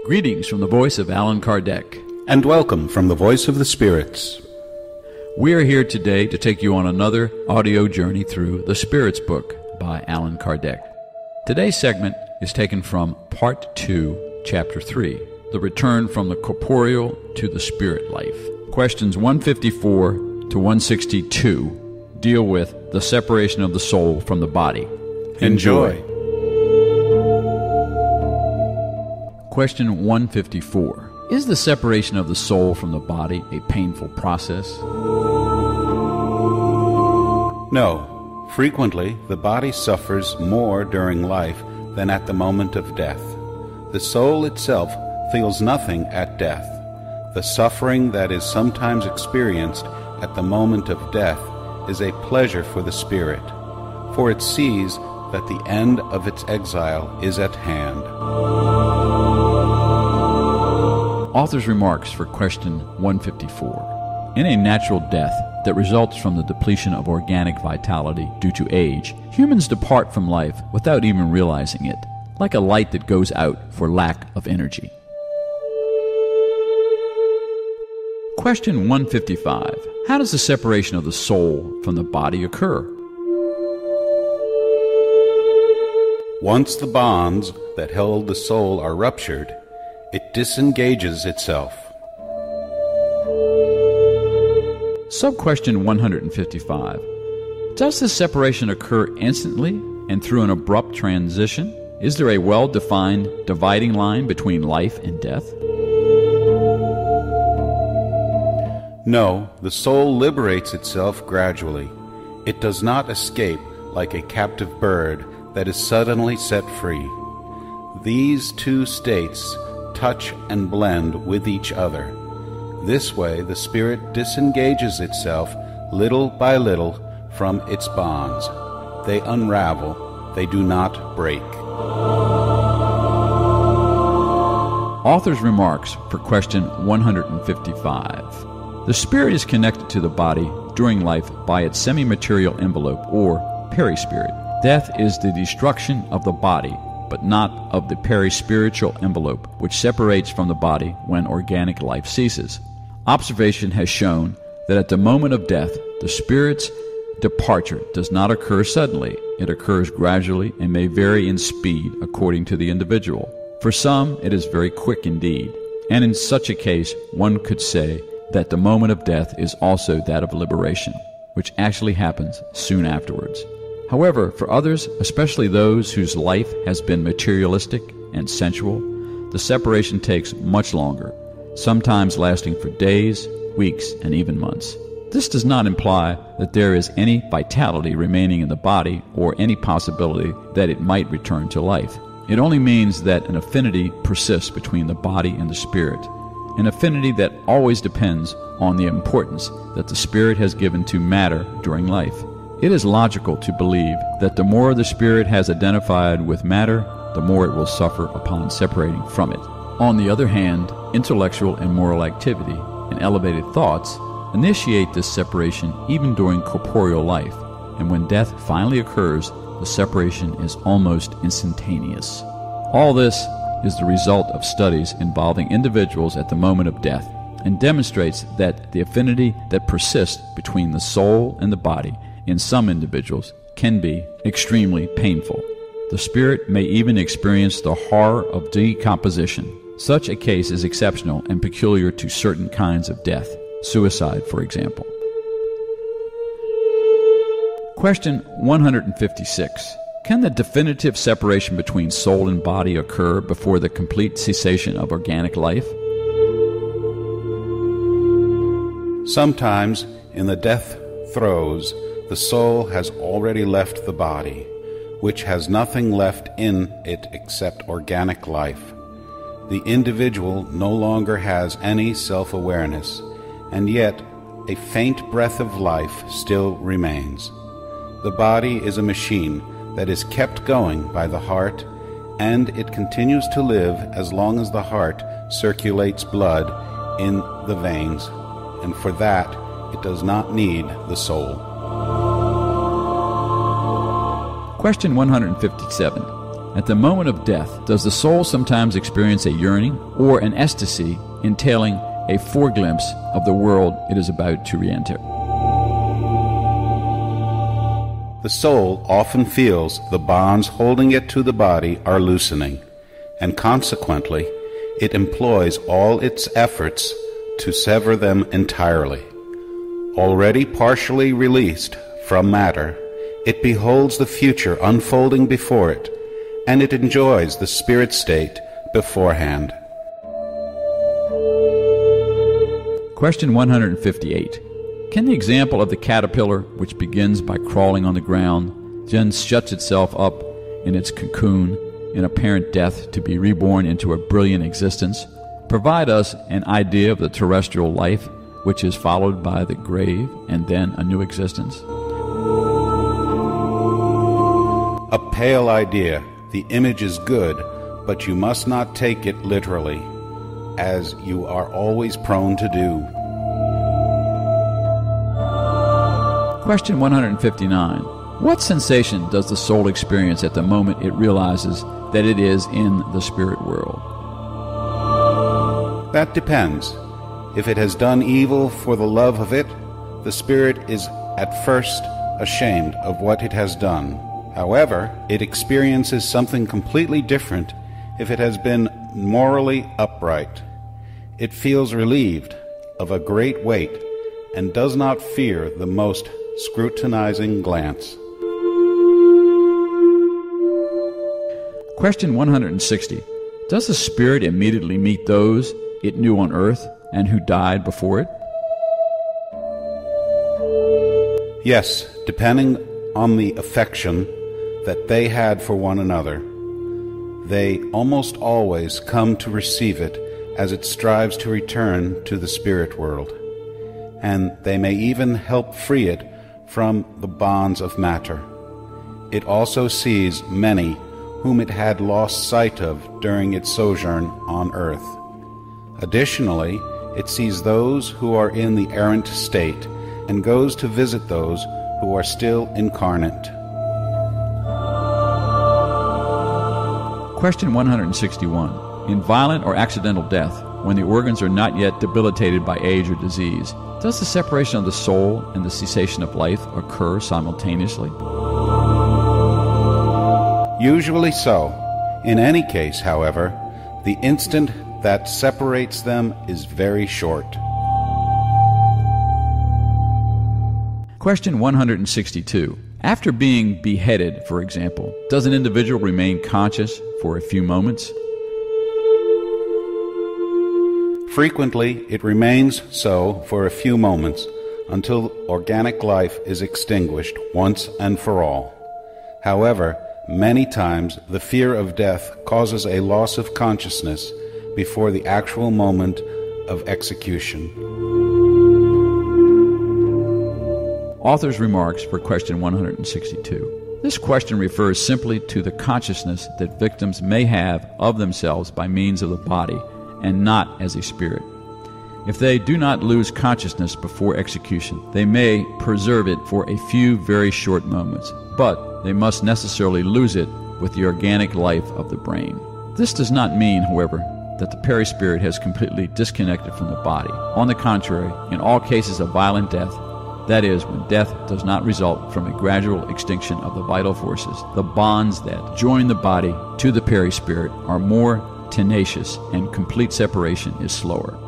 Greetings from the voice of Allan Kardec. And welcome from the voice of the spirits. We are here today to take you on another audio journey through The Spirits Book by Allan Kardec. Today's segment is taken from Part 2, Chapter 3, The Return from the Corporeal to the Spirit Life. Questions 154 to 162 deal with the separation of the soul from the body. Enjoy. Question 154. Is the separation of the soul from the body a painful process? No. Frequently, the body suffers more during life than at the moment of death. The soul itself feels nothing at death. The suffering that is sometimes experienced at the moment of death is a pleasure for the spirit, for it sees that the end of its exile is at hand. Author's remarks for question 154. In a natural death that results from the depletion of organic vitality due to age, humans depart from life without even realizing it, like a light that goes out for lack of energy. Question 155. How does the separation of the soul from the body occur? Once the bonds that held the soul are ruptured, it disengages itself. Sub-question 155. Does this separation occur instantly and through an abrupt transition? Is there a well-defined dividing line between life and death? No, the soul liberates itself gradually. It does not escape like a captive bird that is suddenly set free. These two states touch and blend with each other. This way the spirit disengages itself little by little from its bonds. They unravel, they do not break. Author's remarks for question 155. The spirit is connected to the body during life by its semi-material envelope or perispirit. Death is the destruction of the body, but not of the perispiritual envelope, which separates from the body when organic life ceases. Observation has shown that at the moment of death, the spirit's departure does not occur suddenly. It occurs gradually and may vary in speed according to the individual. For some, it is very quick indeed, and in such a case, one could say that the moment of death is also that of liberation, which actually happens soon afterwards. However, for others, especially those whose life has been materialistic and sensual, the separation takes much longer, sometimes lasting for days, weeks, and even months. This does not imply that there is any vitality remaining in the body or any possibility that it might return to life. It only means that an affinity persists between the body and the spirit, an affinity that always depends on the importance that the spirit has given to matter during life. It is logical to believe that the more the spirit has identified with matter, the more it will suffer upon separating from it. On the other hand, intellectual and moral activity and elevated thoughts initiate this separation even during corporeal life, and when death finally occurs, the separation is almost instantaneous. All this is the result of studies involving individuals at the moment of death, and demonstrates that the affinity that persists between the soul and the body in some individuals can be extremely painful. The spirit may even experience the horror of decomposition. Such a case is exceptional and peculiar to certain kinds of death, suicide, for example. Question 156. Can the definitive separation between soul and body occur before the complete cessation of organic life? Sometimes, in the death throes, the soul has already left the body, which has nothing left in it except organic life. The individual no longer has any self-awareness, and yet a faint breath of life still remains. The body is a machine that is kept going by the heart, and it continues to live as long as the heart circulates blood in the veins, and for that it does not need the soul. Question 157. At the moment of death, does the soul sometimes experience a yearning or an ecstasy entailing a foreglimpse of the world it is about to re-enter? The soul often feels the bonds holding it to the body are loosening, and consequently, it employs all its efforts to sever them entirely. Already partially released from matter, it beholds the future unfolding before it, and it enjoys the spirit state beforehand. Question 158. Can the example of the caterpillar, which begins by crawling on the ground, then shuts itself up in its cocoon in apparent death to be reborn into a brilliant existence, provide us an idea of the terrestrial life which is followed by the grave and then a new existence? A pale idea. The image is good, but you must not take it literally, as you are always prone to do. Question 159. What sensation does the soul experience at the moment it realizes that it is in the spirit world? That depends. If it has done evil for the love of it, the spirit is at first ashamed of what it has done. However, it experiences something completely different if it has been morally upright. It feels relieved of a great weight and does not fear the most scrutinizing glance. Question 160. Does the spirit immediately meet those it knew on earth and who died before it? Yes, depending on the affection that they had for one another, they almost always come to receive it as it strives to return to the spirit world, and they may even help free it from the bonds of matter. It also sees many whom it had lost sight of during its sojourn on earth. Additionally, it sees those who are in the errant state and goes to visit those who are still incarnate. Question 161. In violent or accidental death, when the organs are not yet debilitated by age or disease, does the separation of the soul and the cessation of life occur simultaneously? Usually so. In any case, however, the instant that separates them is very short. Question 162. After being beheaded, for example, does an individual remain conscious for a few moments? Frequently, it remains so for a few moments until organic life is extinguished once and for all. However, many times the fear of death causes a loss of consciousness before the actual moment of execution. Author's remarks for question 162. This question refers simply to the consciousness that victims may have of themselves by means of the body, and not as a spirit. If they do not lose consciousness before execution, they may preserve it for a few very short moments, but they must necessarily lose it with the organic life of the brain. This does not mean, however, that the perispirit has completely disconnected from the body. On the contrary, in all cases of violent death, that is, when death does not result from a gradual extinction of the vital forces, the bonds that join the body to the perispirit are more tenacious and complete separation is slower.